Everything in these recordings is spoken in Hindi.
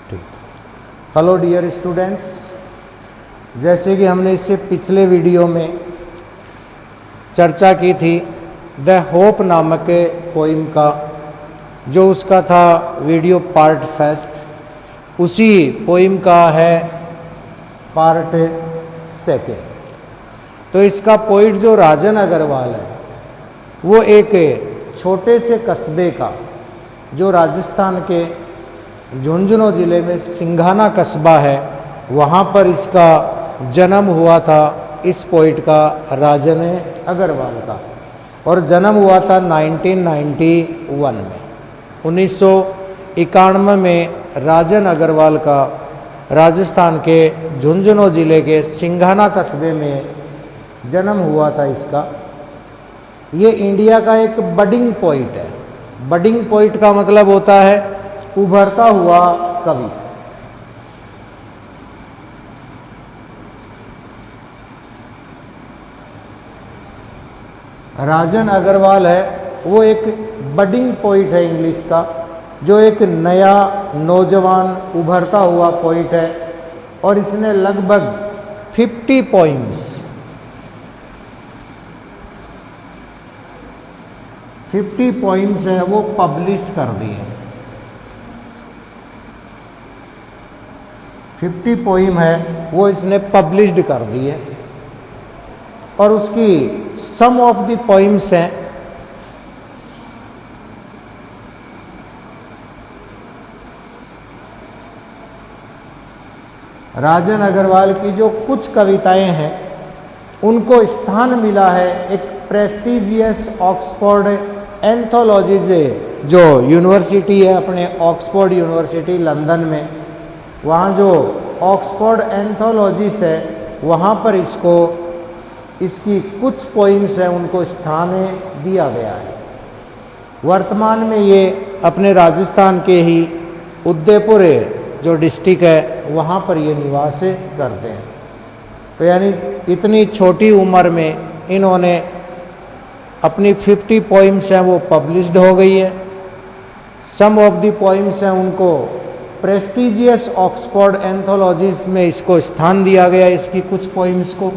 ठीक। हेलो डियर स्टूडेंट्स, जैसे कि हमने इससे पिछले वीडियो में चर्चा की थी द होप नामक पोइम का, जो उसका था वीडियो पार्ट फर्स्ट, उसी पोइम का है पार्ट सेकेंड। तो इसका पोइट जो राजन अग्रवाल है, वो एक छोटे से कस्बे का, जो राजस्थान के झुंझुनू ज़िले में सिंघाना कस्बा है, वहाँ पर इसका जन्म हुआ था, इस पोइट का, राजन अग्रवाल का। और जन्म हुआ था 1991 में। 1991 में राजन अग्रवाल का राजस्थान के झुंझुनू ज़िले के सिंघाना कस्बे में जन्म हुआ था इसका। ये इंडिया का एक बडिंग पोइट है। बडिंग पोइट का मतलब होता है उभरता हुआ कवि। राजन अग्रवाल है वो एक बडिंग पोइट है इंग्लिश का, जो एक नया नौजवान उभरता हुआ पोइट है। और इसने लगभग 50 पोइम्स 50 पोइम्स है वो पब्लिश कर दिए। 50 पोइम है वो इसने पब्लिश्ड कर दिए। और उसकी सम ऑफ द पोइम्स हैं राजन अग्रवाल की जो कुछ कविताएं हैं उनको स्थान मिला है एक प्रेस्टिजियस ऑक्सफोर्ड एंथोलॉजीज, जो यूनिवर्सिटी है अपने ऑक्सफोर्ड यूनिवर्सिटी लंदन में, वहाँ जो ऑक्सफोर्ड एंथोलॉजीज है वहाँ पर इसकी कुछ पोइम्स हैं उनको स्थान दिया गया है। वर्तमान में ये अपने राजस्थान के ही उदयपुर जो डिस्ट्रिक्ट है वहाँ पर ये निवास करते हैं। तो यानी इतनी छोटी उम्र में इन्होंने अपनी 50 पोइम्स हैं वो पब्लिश्ड हो गई है। सम ऑफ द पोइम्स हैं उनको प्रेस्टिजियस ऑक्सफोर्ड एंथोलॉजीज में इसको स्थान दिया गया, इसकी कुछ पोइम्स को।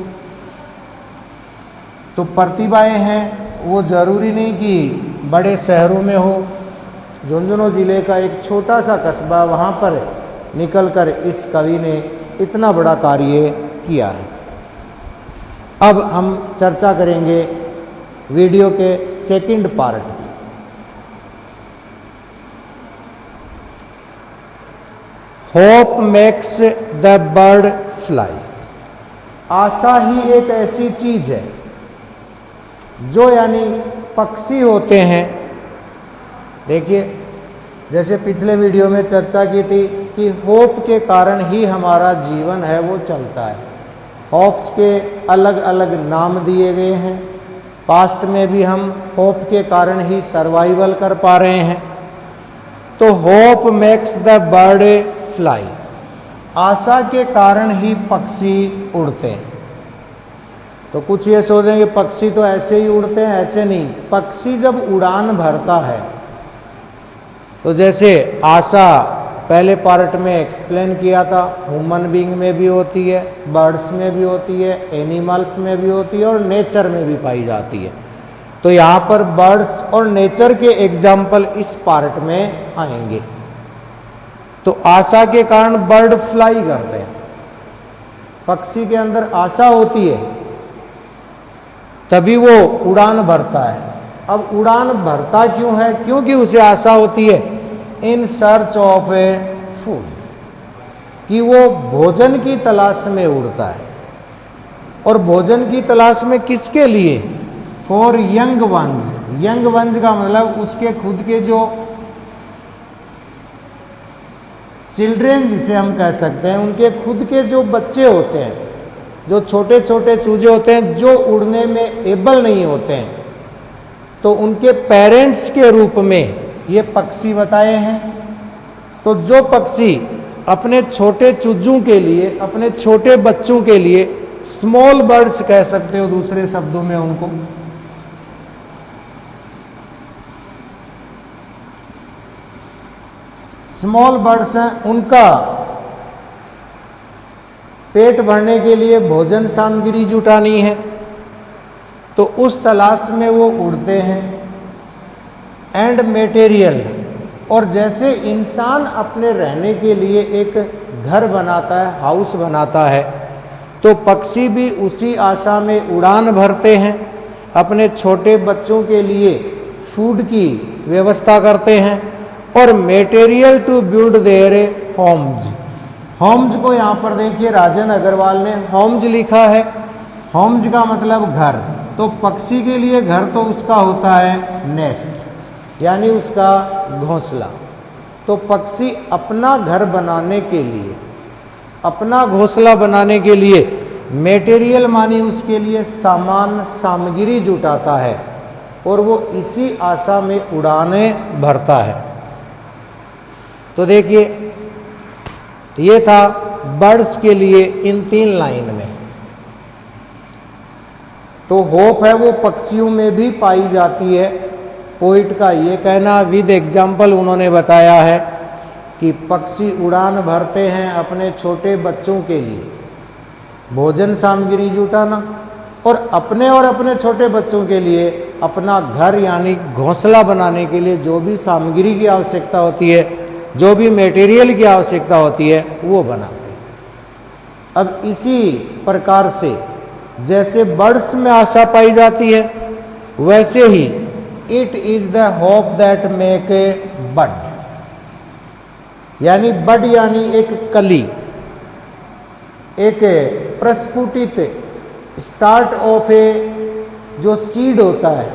तो प्रतिभाएं हैं वो ज़रूरी नहीं कि बड़े शहरों में हो। झुंझुनू ज़िले का एक छोटा सा कस्बा, वहाँ पर निकलकर इस कवि ने इतना बड़ा कार्य किया है। अब हम चर्चा करेंगे वीडियो के सेकंड पार्ट की। Hope makes the bird fly. आशा ही एक ऐसी चीज है जो यानी पक्षी होते हैं। देखिए, जैसे पिछले वीडियो में चर्चा की थी कि होप के कारण ही हमारा जीवन है वो चलता है। होप्स के अलग अलग नाम दिए गए हैं। पास्ट में भी हम होप के कारण ही सर्वाइवल कर पा रहे हैं। तो hope makes the bird fly, आशा के कारण ही पक्षी उड़ते हैं। तो कुछ ये सोचेंगे पक्षी तो ऐसे ही उड़ते हैं, ऐसे नहीं। पक्षी जब उड़ान भरता है तो जैसे आशा पहले पार्ट में एक्सप्लेन किया था, ह्यूमन बीइंग में भी होती है, बर्ड्स में भी होती है, एनिमल्स में भी होती है और नेचर में भी पाई जाती है। तो यहाँ पर बर्ड्स और नेचर के एग्जाम्पल इस पार्ट में आएंगे। तो आशा के कारण बर्ड फ्लाई करते हैं। पक्षी के अंदर आशा होती है तभी वो उड़ान भरता है। अब उड़ान भरता क्यों है? क्योंकि उसे आशा होती है in search of A food, कि वो भोजन की तलाश में उड़ता है। और भोजन की तलाश में किसके लिए? For young ones. Young ones का मतलब उसके खुद के जो चिल्ड्रेन जिसे हम कह सकते हैं, उनके खुद के जो बच्चे होते हैं, जो छोटे छोटे चूजे होते हैं जो उड़ने में एबल नहीं होते हैं, तो उनके पेरेंट्स के रूप में ये पक्षी बताए हैं। तो जो पक्षी अपने छोटे चूजों के लिए, अपने छोटे बच्चों के लिए स्मॉल बर्ड्स कह सकते हो दूसरे शब्दों में उनको, स्मॉल बर्ड्स हैं, उनका पेट भरने के लिए भोजन सामग्री जुटानी है, तो उस तलाश में वो उड़ते हैं। एंड मटेरियल, और जैसे इंसान अपने रहने के लिए एक घर बनाता है, हाउस बनाता है, तो पक्षी भी उसी आशा में उड़ान भरते हैं, अपने छोटे बच्चों के लिए फूड की व्यवस्था करते हैं और material to build their homes. Homes को यहाँ पर देखिए राजन अग्रवाल ने होम्स लिखा है। होम्स का मतलब घर, तो पक्षी के लिए घर तो उसका होता है नेस्ट, यानी उसका घोंसला। तो पक्षी अपना घर बनाने के लिए, अपना घोंसला बनाने के लिए मटेरियल मानी उसके लिए सामान सामग्री जुटाता है और वो इसी आशा में उड़ानें भरता है। तो देखिए ये था बर्ड्स के लिए इन 3 लाइन में। तो होप है वो पक्षियों में भी पाई जाती है। पोइट का ये कहना विद एग्जाम्पल उन्होंने बताया है कि पक्षी उड़ान भरते हैं अपने छोटे बच्चों के लिए, भोजन सामग्री जुटाना, और अपने छोटे बच्चों के लिए अपना घर यानी घोंसला बनाने के लिए जो भी सामग्री की आवश्यकता होती है, जो भी मटेरियल की आवश्यकता होती है, वो बनाते हैं। अब इसी प्रकार से जैसे बर्ड्स में आशा पाई जाती है, वैसे ही it is the hope that make a bud, यानी बड यानी एक कली, एक प्रस्फुटित स्टार्ट ऑफ ए, जो सीड होता है,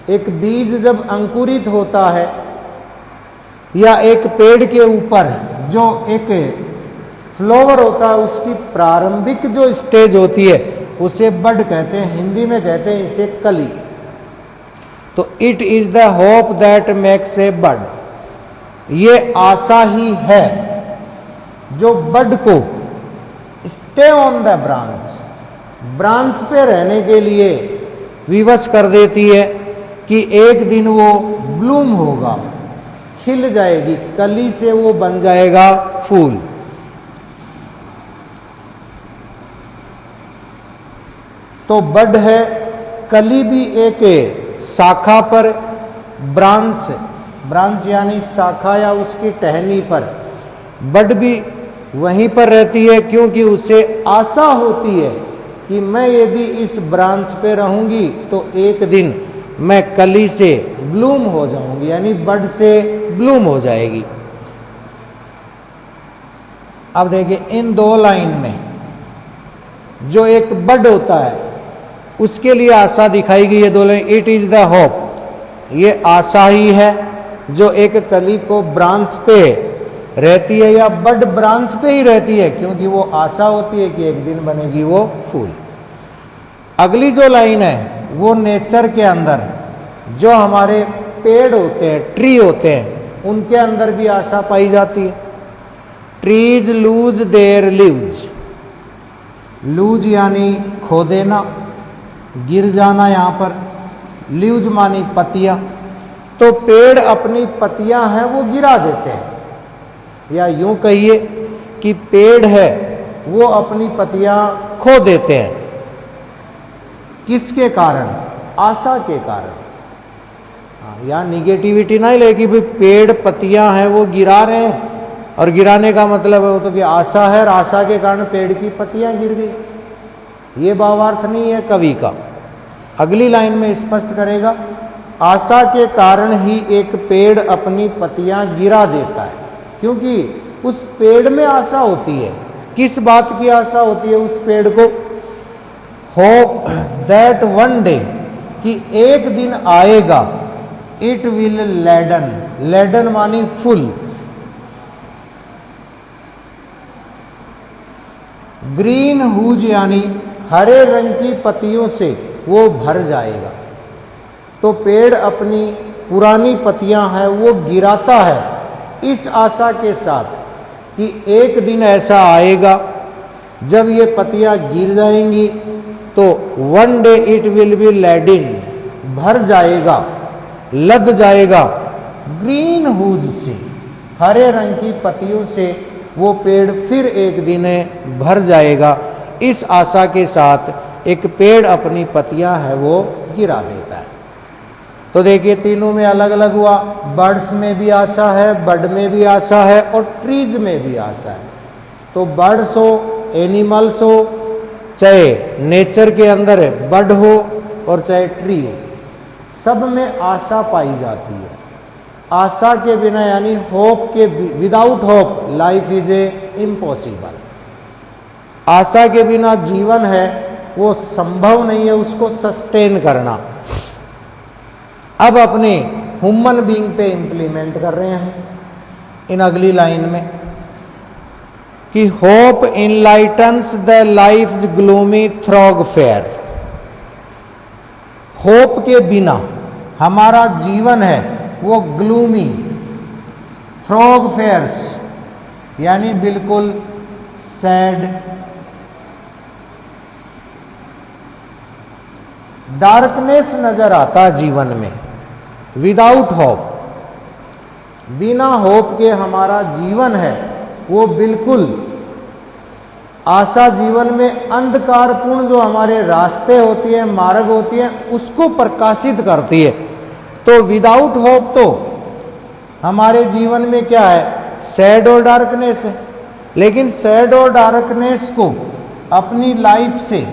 एक बीज जब अंकुरित होता है या एक पेड़ के ऊपर जो एक फ्लावर होता है, उसकी प्रारंभिक जो स्टेज होती है उसे बड कहते हैं, हिंदी में कहते हैं इसे कली। तो it is the hope that makes a bud, ये आशा ही है जो बड को stay on the branch, branch पे रहने के लिए विवश कर देती है कि एक दिन वो ब्लूम होगा, खिल जाएगी, कली से वो बन जाएगा फूल। तो बड है, कली भी एक शाखा पर, ब्रांच यानी शाखा या उसकी टहनी पर, बड भी वहीं पर रहती है क्योंकि उसे आशा होती है कि मैं यदि इस ब्रांच पे रहूंगी तो एक दिन मैं कली से ब्लूम हो जाऊंगी, यानी बड से ब्लूम हो जाएगी। अब देखिए इन 2 लाइन में जो एक बड होता है उसके लिए आशा दिखाई गई है 2 line. It is the hope, ये आशा ही है जो एक कली को ब्रांच पे रहती है, या बड ब्रांच पे ही रहती है क्योंकि वो आशा होती है कि एक दिन बनेगी वो फूल। अगली जो लाइन है वो नेचर के अंदर जो हमारे पेड़ होते हैं, ट्री होते हैं, उनके अंदर भी आशा पाई जाती है। Trees lose their leaves, lose यानी खो देना, गिर जाना, यहाँ पर लीव्स मानी पत्तियां। तो पेड़ अपनी पत्तियां हैं वो गिरा देते हैं, या यूं कहिए कि पेड़ है वो अपनी पत्तियां खो देते हैं। किसके कारण? आशा के कारण। यहाँ निगेटिविटी नहीं लेगी, भाई पेड़ पत्तियां हैं वो गिरा रहे हैं, और गिराने का मतलब है तो कि आशा है और आशा के कारण पेड़ की पत्तियां गिर गई। ये भावार्थ नहीं है कवि का। अगली लाइन में स्पष्ट करेगा, आशा के कारण ही एक पेड़ अपनी पत्तियां गिरा देता है, क्योंकि उस पेड़ में आशा होती है। किस बात की आशा होती है उस पेड़ को? होप दैट वन डे, कि एक दिन आएगा, इट विल लैडन, लैडन मानी फुल, ग्रीन हुज यानी हरे रंग की पत्तियों से वो भर जाएगा। तो पेड़ अपनी पुरानी पत्तियां हैं वो गिराता है इस आशा के साथ कि एक दिन ऐसा आएगा जब ये पत्तियां गिर जाएंगी तो one day it will be laden, भर जाएगा, लद जाएगा ग्रीन हुज से, हरे रंग की पत्तियों से वो पेड़ फिर एक दिन भर जाएगा। इस आशा के साथ एक पेड़ अपनी पत्तियां है वो गिरा देता है। तो देखिए तीनों में अलग अलग हुआ, बर्ड्स में भी आशा है, बर्ड में भी आशा है और ट्रीज में भी आशा है। तो बर्ड्स हो, एनिमल्स हो, चाहे नेचर के अंदर बर्ड हो और चाहे ट्री हो, सब में आशा पाई जाती है। आशा के बिना यानी होप के, without hope life is impossible. आशा के बिना जीवन है वो संभव नहीं है उसको सस्टेन करना। अब अपने ह्यूमन बीइंग पे इंप्लीमेंट कर रहे हैं इन अगली लाइन में कि hope enlightens the life gloomy thoroughfare. Hope के बिना हमारा जीवन है वो ग्लूमी, थ्रॉगफेयर्स यानी बिल्कुल सैड, डार्कनेस नजर आता जीवन में। विदाउट होप, बिना होप के हमारा जीवन है वो बिल्कुल आशा, जीवन में अंधकारपूर्ण जो हमारे रास्ते होती है, मार्ग होती है, उसको प्रकाशित करती है। तो विदाउट होप तो हमारे जीवन में क्या है, सैड और डार्कनेस है। लेकिन सैड और डार्कनेस को अपनी लाइफ से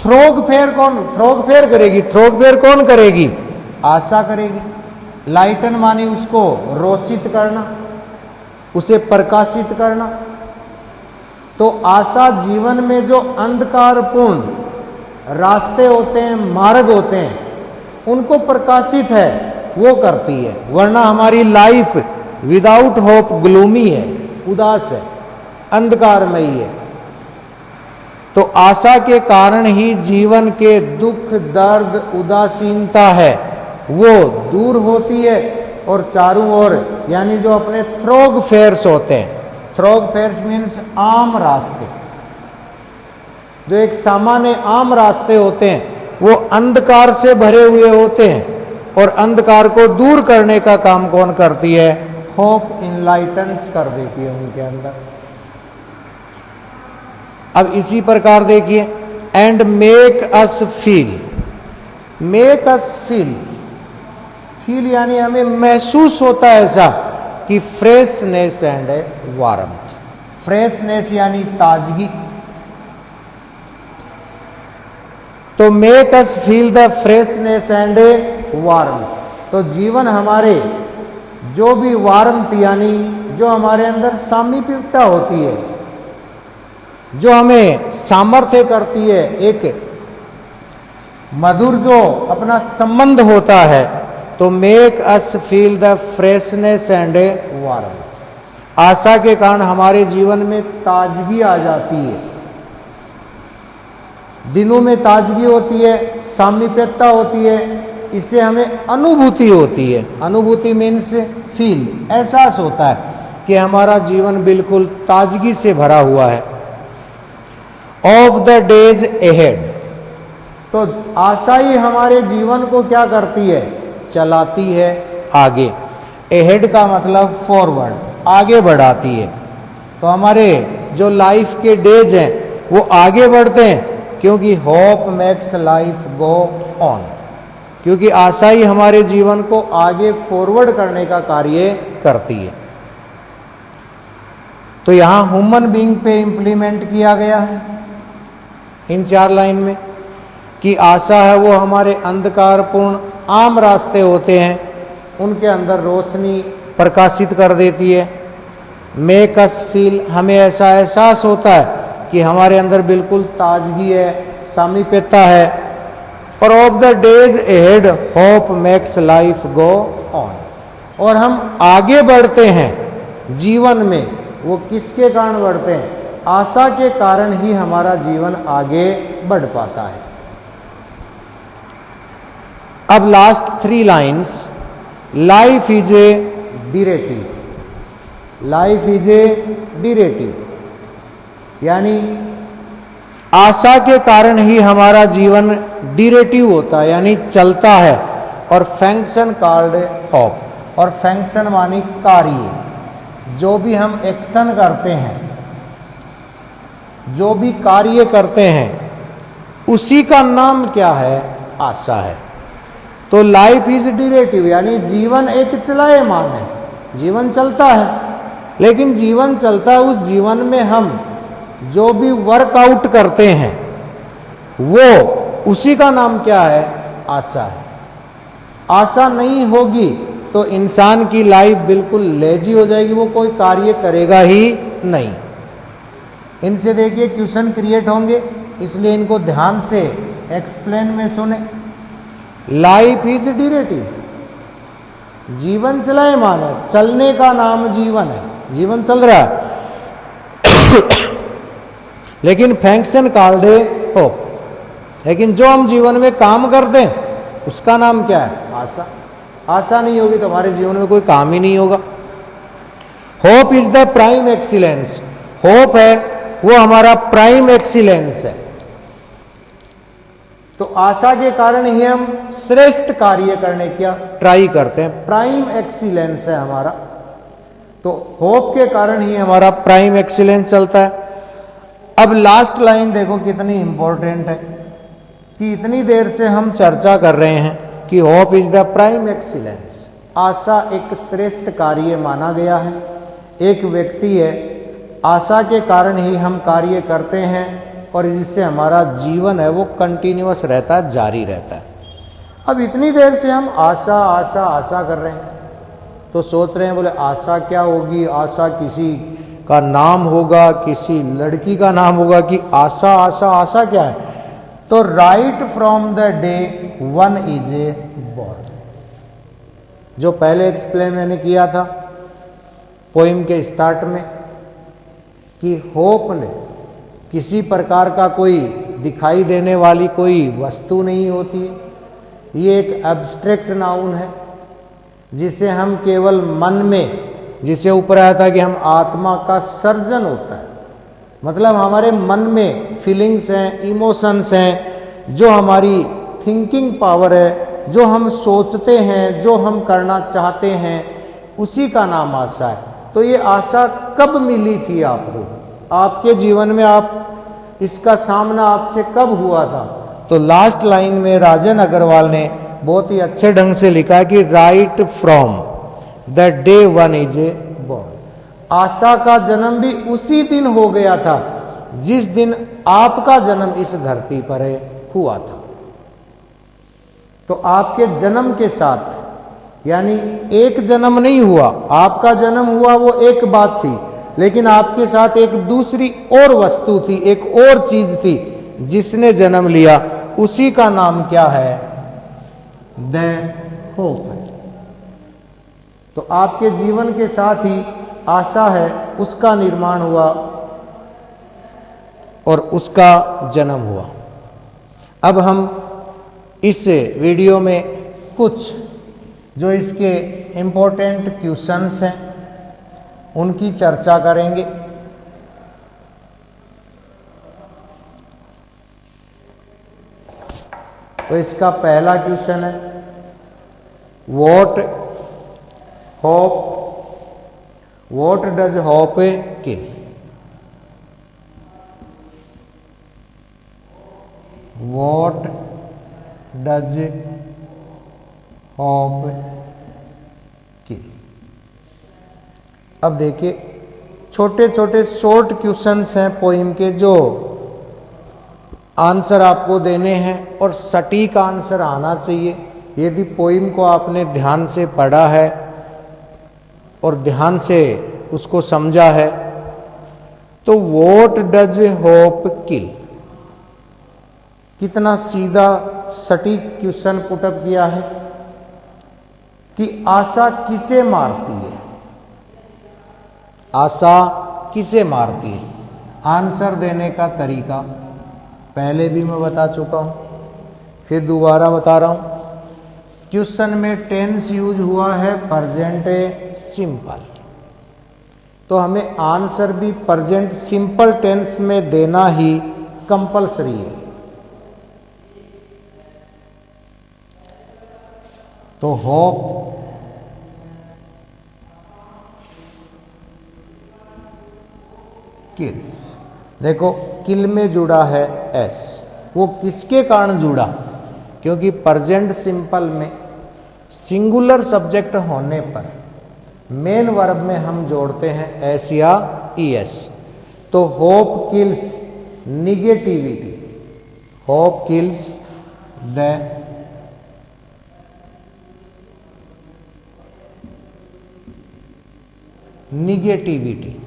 थ्रॉगफेयर करेगी? थ्रॉगफेयर कौन करेगी? आशा करेगी। लाइटन मानी उसको रोशित करना, उसे प्रकाशित करना। तो आशा जीवन में जो अंधकारपूर्ण रास्ते होते हैं, मार्ग होते हैं, उनको प्रकाशित है वो करती है। वरना हमारी लाइफ विदाउट होप ग्लूमी है, उदास है, अंधकारमयी है। तो आशा के कारण ही जीवन के दुख, दर्द, उदासीनता है वो दूर होती है और चारों ओर यानी जो अपने थ्रॉगफेयर्स होते हैं, थ्रॉगफेयर्स मीन्स आम रास्ते, जो एक सामान्य आम रास्ते होते हैं वो अंधकार से भरे हुए होते हैं। और अंधकार को दूर करने का काम कौन करती है? होप इनलाइटन्स कर देती है उनके अंदर। अब इसी प्रकार देखिए, and make us feel, make us feel, feel यानी हमें महसूस होता है ऐसा कि फ्रेशनेस एंड वार्मथ। फ्रेशनेस यानी ताजगी। तो make us feel the freshness and warmth. तो जीवन हमारे जो भी वार्मथ यानी जो हमारे अंदर सामीप्यता होती है, जो हमें सामर्थ्य करती है, एक मधुर जो अपना संबंध होता है, तो make us feel the freshness and warmth. आशा के कारण हमारे जीवन में ताजगी आ जाती है, दिनों में ताजगी होती है, सामीप्यता होती है, इससे हमें अनुभूति होती है। अनुभूति मीन्स फील, एहसास होता है कि हमारा जीवन बिल्कुल ताजगी से भरा हुआ है। Of the days ahead. तो आशा ही हमारे जीवन को क्या करती है? चलाती है आगे। अहेड का मतलब फॉरवर्ड, आगे बढ़ाती है। तो हमारे जो लाइफ के डेज हैं वो आगे बढ़ते हैं, क्योंकि hope makes life go on, क्योंकि आशा ही हमारे जीवन को आगे फॉरवर्ड करने का कार्य करती है। तो यहां ह्यूमन बीइंग पे इंप्लीमेंट किया गया है इन 4 लाइन में कि आशा है वो हमारे अंधकारपूर्ण आम रास्ते होते हैं, उनके अंदर रोशनी प्रकाशित कर देती है। मेक अस फील, हमें ऐसा एहसास होता है कि हमारे अंदर बिल्कुल ताजगी है, सामीप्यता है। और of the days ahead hope makes life go on. और हम आगे बढ़ते हैं जीवन में, वो किसके कारण बढ़ते हैं? आशा के कारण ही हमारा जीवन आगे बढ़ पाता है। अब last 3 lines, life is a डिरेटिव, life is a डिरेटिव यानी आशा के कारण ही हमारा जीवन डिरेटिव होता है, यानी चलता है। और फंक्शन कॉल्ड होप, और फंक्शन मानी कार्य। जो भी हम एक्शन करते हैं, जो भी कार्य करते हैं, उसी का नाम क्या है? आशा है। तो लाइफ इज ड्यूरेटिव, यानी जीवन एक चलायमान है, जीवन चलता है। लेकिन जीवन चलता है, उस जीवन में हम जो भी वर्कआउट करते हैं, वो उसी का नाम क्या है? आशा है। आशा नहीं होगी तो इंसान की लाइफ बिल्कुल लेजी हो जाएगी, वो कोई कार्य करेगा ही नहीं। इनसे देखिए क्वेश्चन क्रिएट होंगे, इसलिए इनको ध्यान से एक्सप्लेन में सुने। लाइफ इज ड्यूरेटिव, जीवन चलायमान है, चलने का नाम जीवन है, जीवन चल रहा है। लेकिन फंक्शन कॉल्ड दे होप, लेकिन जो हम जीवन में काम करते हैं उसका नाम क्या है? आशा। आशा नहीं होगी तो हमारे जीवन में कोई काम ही नहीं होगा। Hope is the prime excellence, hope है वो हमारा प्राइम एक्सीलेंस है। तो आशा के कारण ही हम श्रेष्ठ कार्य करने का ट्राई करते हैं, प्राइम एक्सीलेंस है हमारा। तो होप के कारण ही हमारा प्राइम एक्सीलेंस चलता है। अब लास्ट लाइन देखो कितनी इंपॉर्टेंट है, कि इतनी देर से हम चर्चा कर रहे हैं कि hope is the prime excellence, आशा एक श्रेष्ठ कार्य माना गया है। एक व्यक्ति है, आशा के कारण ही हम कार्य करते हैं और जिससे हमारा जीवन है वो कंटिन्यूअस रहता है, जारी रहता है। अब इतनी देर से हम आशा आशा आशा कर रहे हैं, तो सोच रहे हैं बोले आशा क्या होगी? आशा किसी का नाम होगा, किसी लड़की का नाम होगा कि आशा आशा आशा क्या है? तो right from the day one is a born, जो पहले एक्सप्लेन मैंने किया था पोइम के स्टार्ट में, कि होप ने किसी प्रकार का कोई दिखाई देने वाली कोई वस्तु नहीं होती है। ये एक एब्स्ट्रैक्ट नाउन है जिसे हम केवल मन में, जिसे ऊपर आया था कि हम आत्मा का सर्जन होता है, मतलब हमारे मन में फीलिंग्स हैं, इमोशंस हैं, जो हमारी थिंकिंग पावर है, जो हम सोचते हैं, जो हम करना चाहते हैं, उसी का नाम आशा है। तो ये आशा कब मिली थी आपको? आपके जीवन में आप इसका सामना आपसे कब हुआ था? तो लास्ट लाइन में राजन अग्रवाल ने बहुत ही अच्छे ढंग से लिखा है कि right from the day one is a born, आशा का जन्म भी उसी दिन हो गया था जिस दिन आपका जन्म इस धरती पर हुआ था। तो आपके जन्म के साथ, यानी एक जन्म नहीं हुआ, आपका जन्म हुआ वो एक बात थी, लेकिन आपके साथ एक दूसरी और वस्तु थी, एक और चीज थी जिसने जन्म लिया, उसी का नाम क्या है? द होप है। तो आपके जीवन के साथ ही आशा है, उसका निर्माण हुआ और उसका जन्म हुआ। अब हम इस वीडियो में कुछ जो इसके इम्पोर्टेंट क्वेश्चंस हैं उनकी चर्चा करेंगे। तो इसका पहला क्वेश्चन है, what does hope kill? What does hope kill? अब देखिए छोटे छोटे शॉर्ट क्वेश्चंस हैं पोइम के, जो आंसर आपको देने हैं और सटीक आंसर आना चाहिए। यदि पोइम को आपने ध्यान से पढ़ा है और ध्यान से उसको समझा है, तो व्हाट डज होप किल, कितना सीधा सटीक क्वेश्चन पुटअप किया है कि आशा किसे मारती है? आशा किसे मारती है? आंसर देने का तरीका पहले भी मैं बता चुका हूं, फिर दोबारा बता रहा हूं। क्वेश्चन में टेंस यूज हुआ है प्रेजेंट सिंपल, तो हमें आंसर भी प्रेजेंट सिंपल टेंस में देना ही कंपलसरी है। तो होप किल्स। देखो किल में जुड़ा है एस, वो किसके कारण जुड़ा? क्योंकि प्रेजेंट सिंपल में सिंगुलर सब्जेक्ट होने पर मेन वर्ब में हम जोड़ते हैं एस या ईएस। तो hope kills negativity, hope kills the negativity.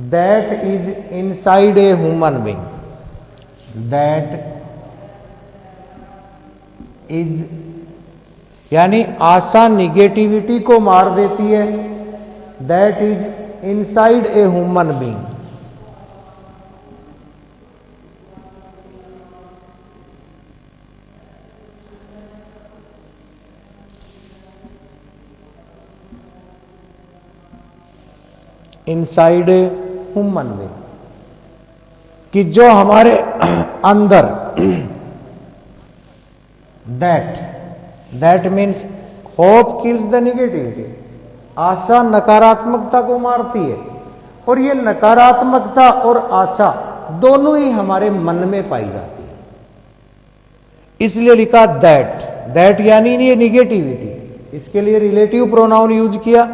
That is inside a human being, that is, यानी आशा निगेटिविटी को मार देती है। That is inside a human being. Inside a human being, कि जो हमारे अंदर, that means hope kills the negativity, आशा नकारात्मकता को मारती है। और ये नकारात्मकता और आशा दोनों ही हमारे मन में पाई जाती है, इसलिए लिखा दैट यानी ये निगेटिविटी। इसके लिए रिलेटिव प्रोनाउन यूज किया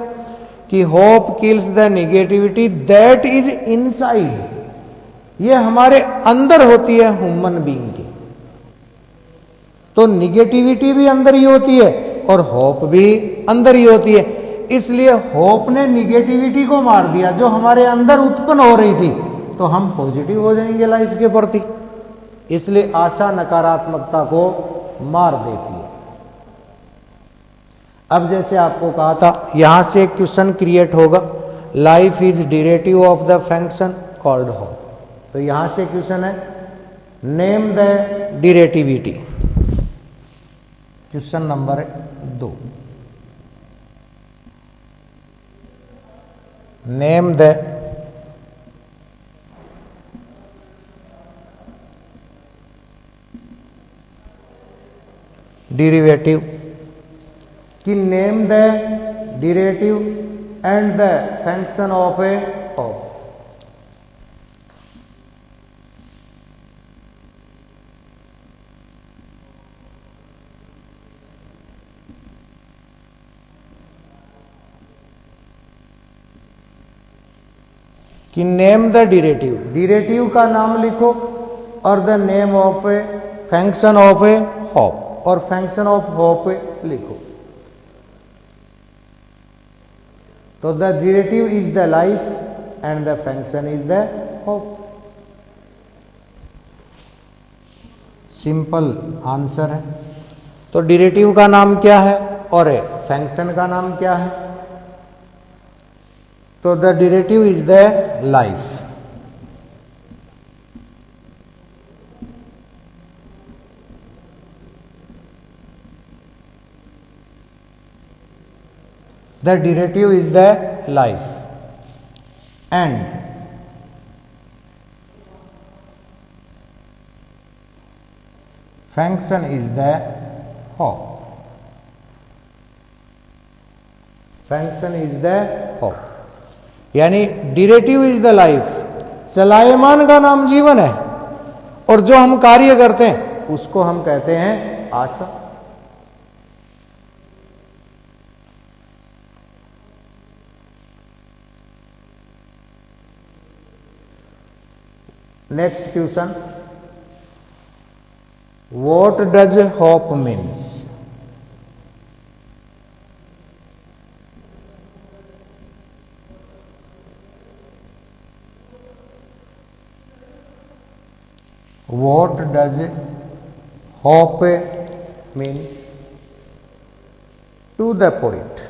कि hope kills the negativity that is inside, ये हमारे अंदर होती है ह्यूमन बीइंग के। तो निगेटिविटी भी अंदर ही होती है और होप भी अंदर ही होती है, इसलिए होप ने निगेटिविटी को मार दिया जो हमारे अंदर उत्पन्न हो रही थी, तो हम पॉजिटिव हो जाएंगे लाइफ के प्रति। इसलिए आशा नकारात्मकता को मार देती है। अब जैसे आपको कहा था, यहां से एक क्वेश्चन क्रिएट होगा, life is derivative of the function called hope. तो यहां से क्वेश्चन है, name the derivativity. Question number 2, name the derivative, कि name the derivative and the function of a hope. कि नेम द डेरिवेटिव, डेरिवेटिव का नाम लिखो और the name of a function of a hope, और फंक्शन ऑफ होप लिखो। तो the derivative is the life and the function is the hope. Simple answer है। तो डेरिवेटिव का नाम क्या है और फंक्शन का नाम क्या है? तो the derivative is the life, the derivative is the life and function is the hope, function is the hope। यानी डेरिवेटिव इज द लाइफ, चलायमान का नाम जीवन है, और जो हम कार्य करते हैं उसको हम कहते हैं आशा। Next question, what does hope means? What does hope means to the poet?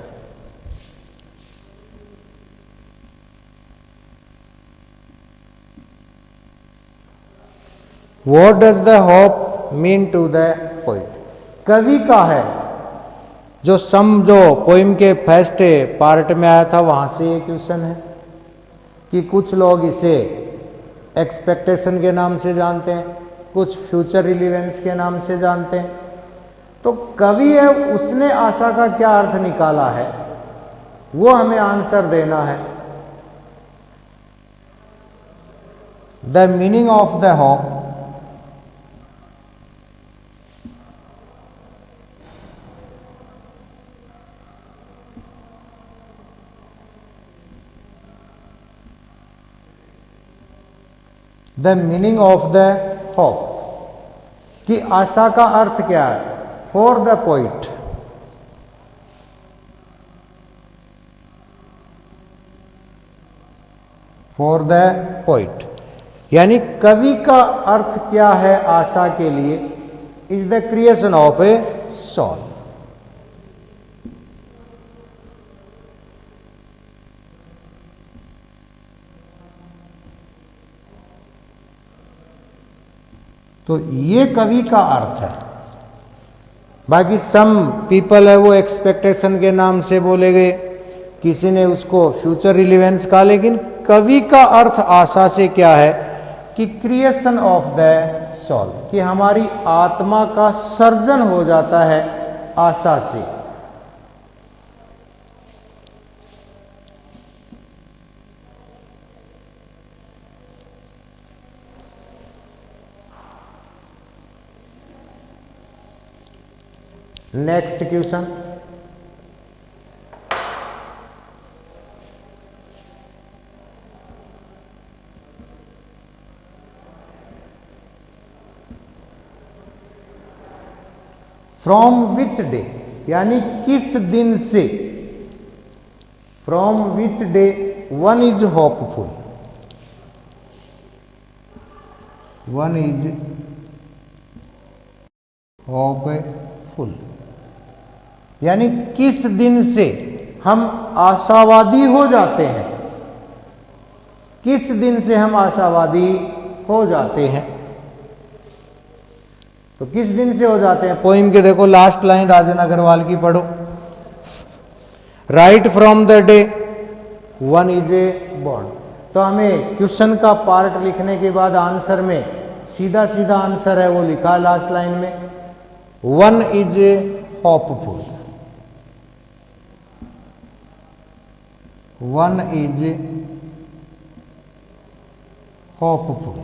What does the hope mean to the poet? कवि का है, जो समझो पोइम के फर्स्ट पार्ट में आया था, वहां से ये क्वेश्चन है कि कुछ लोग इसे एक्सपेक्टेशन के नाम से जानते हैं, कुछ फ्यूचर रिलीवेंस के नाम से जानते हैं। तो कवि है, उसने आशा का क्या अर्थ निकाला है वो हमें आंसर देना है। The meaning of the hope the meaning of the hope कि आशा का अर्थ क्या है for the poet. For the poet यानी कवि का अर्थ क्या है आशा के लिए, is the creation of a soul. तो ये कवि का अर्थ है। बाकी सम पीपल है वो एक्सपेक्टेशन के नाम से बोले गए, किसी ने उसको फ्यूचर रिलेवेंस कहा, लेकिन कवि का अर्थ आशा से क्या है कि क्रिएशन ऑफ द सोल, कि हमारी आत्मा का सर्जन हो जाता है आशा से। Next question, from which day यानी किस दिन से, from which day one is hopeful, one is hopeful यानी किस दिन से हम आशावादी हो जाते हैं, किस दिन से हम आशावादी हो जाते हैं। तो किस दिन से हो जाते हैं, पोइम के देखो लास्ट लाइन राजन अग्रवाल की पढ़ो, right from the day one is a born. तो हमें क्वेश्चन का पार्ट लिखने के बाद आंसर में सीधा सीधा आंसर है वो लिखा लास्ट लाइन में, one is A hopeful, one is hopeful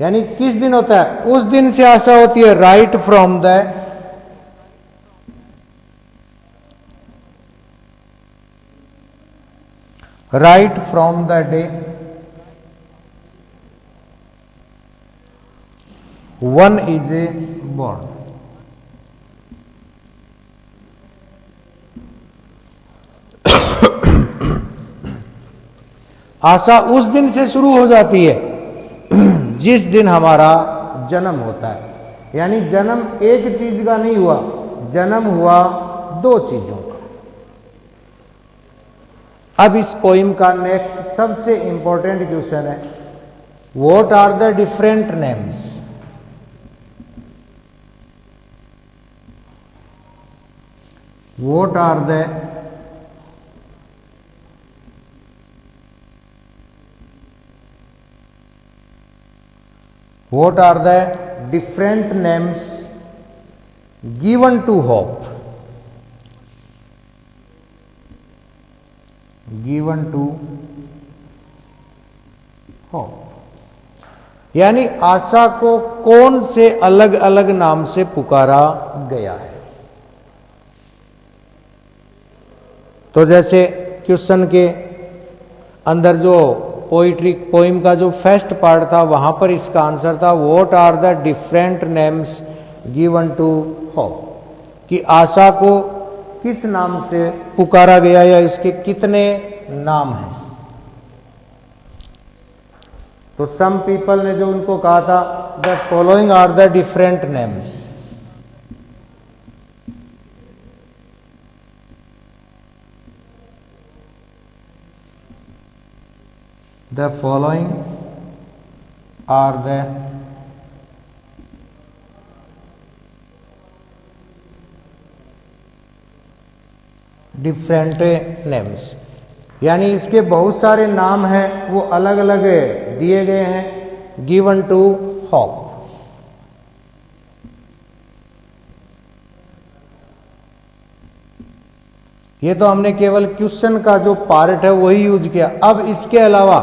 यानी किस दिन होता है, उस दिन से आशा होती है, right from the right from the day one is a born. आशा उस दिन से शुरू हो जाती है जिस दिन हमारा जन्म होता है, यानी जन्म एक चीज का नहीं हुआ, जन्म हुआ दो चीजों का। अब इस पोइम का नेक्स्ट सबसे इंपॉर्टेंट क्वेश्चन है, what are the different names, what are the What are the different names given to hope? Given to hope यानी आशा को कौन से अलग अलग नाम से पुकारा गया है। तो जैसे क्वेश्चन के अंदर जो पोइट्री पोइम का जो फर्स्ट पार्ट था वहां पर इसका आंसर था, what are the different names given to hope, कि आशा को किस नाम से पुकारा गया या इसके कितने नाम हैं। तो सम पीपल ने जो उनको कहा था, the following are the different names, the following are the different names यानी इसके बहुत सारे नाम हैं वो अलग अलग दिए गए हैं, given to hope। ये तो हमने केवल क्वेश्चन का जो पार्ट है वही यूज किया। अब इसके अलावा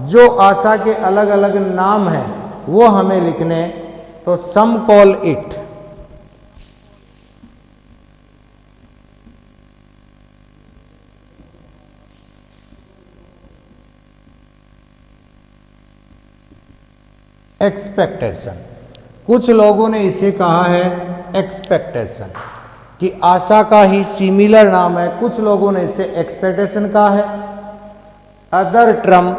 जो आशा के अलग अलग नाम हैं वो हमें लिखने हैं। तो सम कॉल इट, एक्सपेक्टेशन। कुछ लोगों ने इसे कहा है एक्सपेक्टेशन कि आशा का ही सिमिलर नाम है, कुछ लोगों ने इसे एक्सपेक्टेशन कहा है। अदर टर्म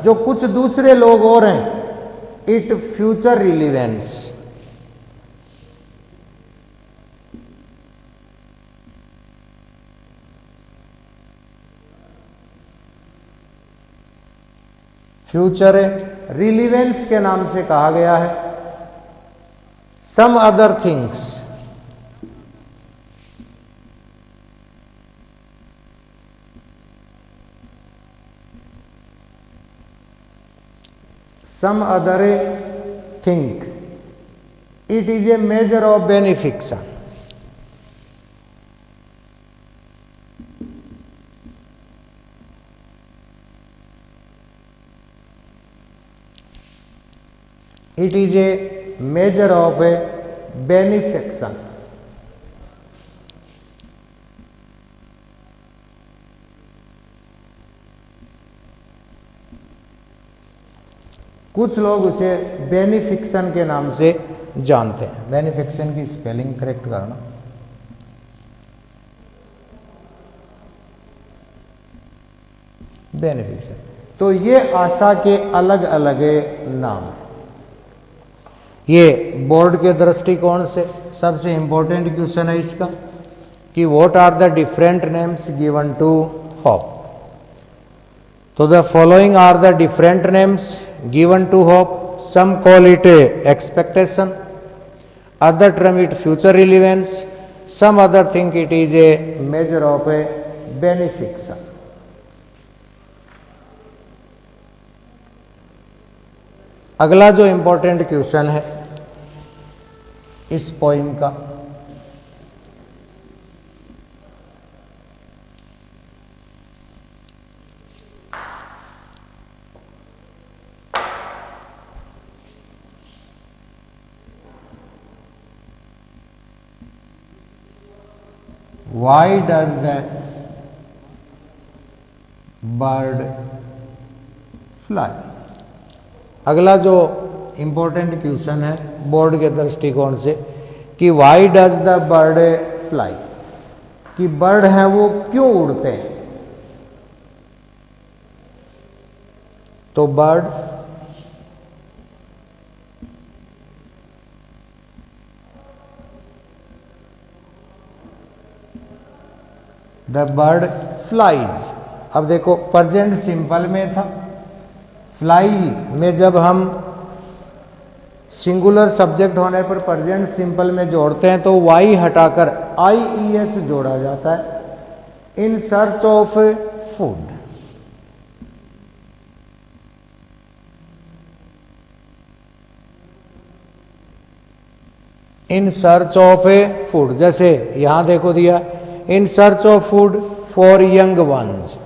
जो कुछ दूसरे लोग और हैं, it future relevance. Future relevance के नाम से कहा गया है। Some other things, some other thing, it is a measure of benefaction. It is a measure of a benefaction. कुछ लोग उसे बेनिफिक्शन के नाम से जानते हैं। बेनिफिक्शन की स्पेलिंग करेक्ट करना। बेनिफिक्शन, तो ये आशा के अलग अलग नाम हैं। ये बोर्ड के दृष्टिकोण से सबसे इंपॉर्टेंट क्वेश्चन है इसका कि what are the different names given to hope. तो the following are the different names given to hope. Some call it expectation, other term it future relevance, some other think it is a measure of a benefaction. अगला जो इंपॉर्टेंट क्वेश्चन है इस पोइम का, Why does the bird fly? अगला जो इंपॉर्टेंट क्वेश्चन है बोर्ड के दृष्टिकोण से कि why does the bird fly, कि बर्ड है वो क्यों उड़ते हैं। तो बर्ड द बर्ड फ्लाइज। अब देखो प्रेजेंट सिंपल में था, फ्लाई में जब हम सिंगुलर सब्जेक्ट होने पर प्रेजेंट सिंपल में जोड़ते हैं तो वाई हटाकर IES जोड़ा जाता है। In search of food, in search of food, जैसे यहां देखो दिया in search of food for young ones.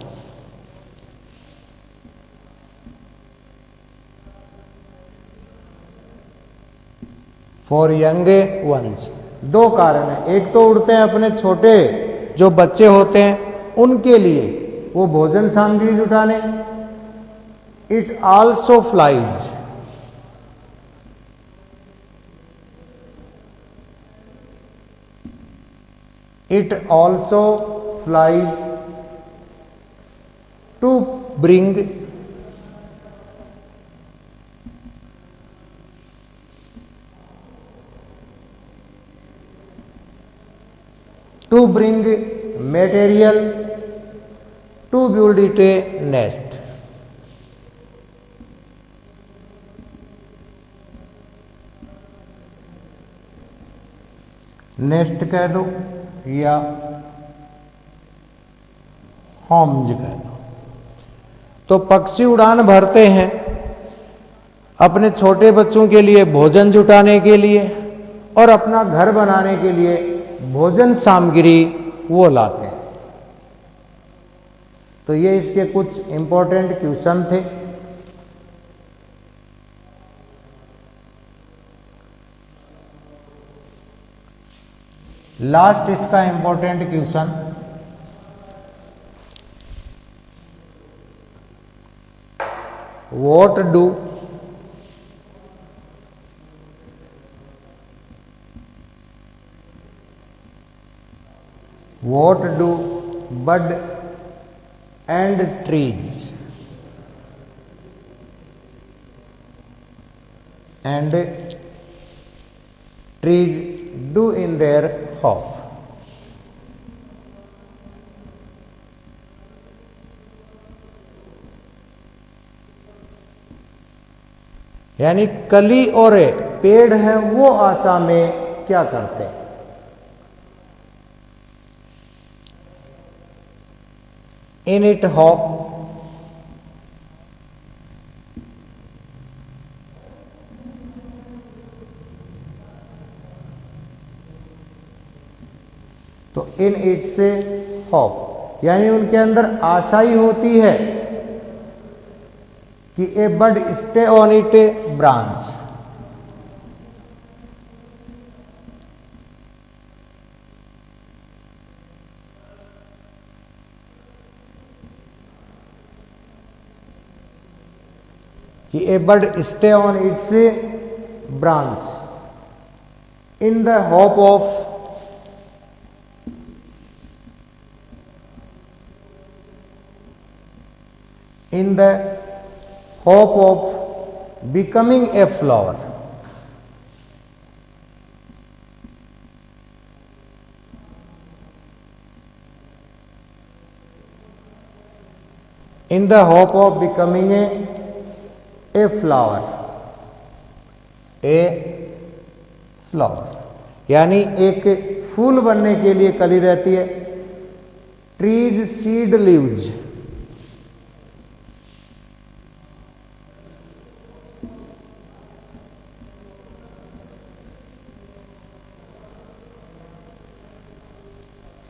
For young ones दो कारण है, एक तो उड़ते हैं अपने छोटे जो बच्चे होते हैं उनके लिए वो भोजन सामग्री जुटाने। It also flies, it also flies to bring material to build it a nest। Nest कह दो या होम्स कह दो। तो पक्षी उड़ान भरते हैं अपने छोटे बच्चों के लिए भोजन जुटाने के लिए और अपना घर बनाने के लिए भोजन सामग्री वो लाते हैं। तो ये इसके कुछ इंपॉर्टेंट क्वेश्चन थे। लास्ट इसका important question, what do bud and trees do in their hop? यानी कली और पेड़ है वो आशा में क्या करते हैं? In it hop, तो इन इट से हॉप यानी उनके अंदर आशा ही होती है कि a bud stay on it branch. कि a bud stay on its branch in the hope of becoming a flower. In the hope of becoming a flower, यानी एक फूल बनने के लिए कली रहती है। ट्रीज सीड लीव्स,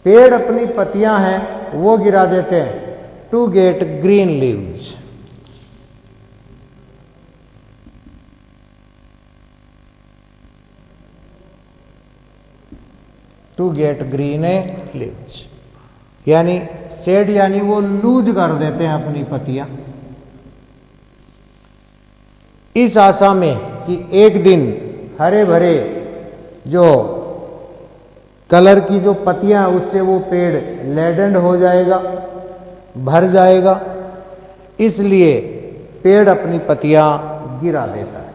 पेड़ अपनी पत्तियां हैं वो गिरा देते हैं to get green leaves. To get green leaves यानी शेड यानी वो लूज कर देते हैं अपनी पत्तियां इस आशा में कि एक दिन हरे भरे जो कलर की जो पत्तियां हैं उससे वो पेड़ लेडेंड हो जाएगा, भर जाएगा, इसलिए पेड़ अपनी पत्तियां गिरा देता है।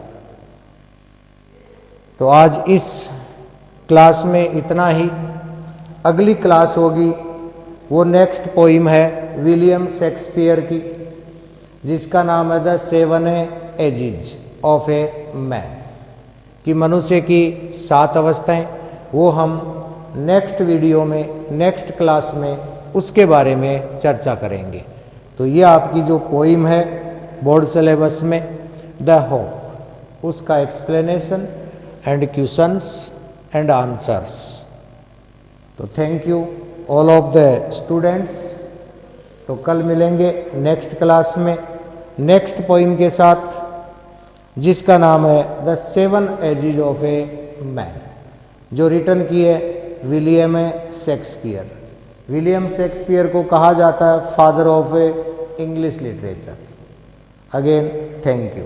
तो आज इस क्लास में इतना ही। अगली क्लास होगी वो नेक्स्ट पोइम है विलियम शेक्सपियर की, जिसका नाम है the 7 ages of a man, कि मनुष्य की 7 अवस्थाएं। वो हम नेक्स्ट वीडियो में, नेक्स्ट क्लास में उसके बारे में चर्चा करेंगे। तो ये आपकी जो पोइम है बोर्ड सिलेबस में द होप, उसका explanation and questions and answers. तो thank you all of the students. तो कल मिलेंगे नेक्स्ट क्लास में नेक्स्ट पोइम के साथ, जिसका नाम है the 7 ages of a man, जो रिटन की है विलियम शेक्सपियर। विलियम शेक्सपियर को कहा जाता है father of English literature. Again thank you.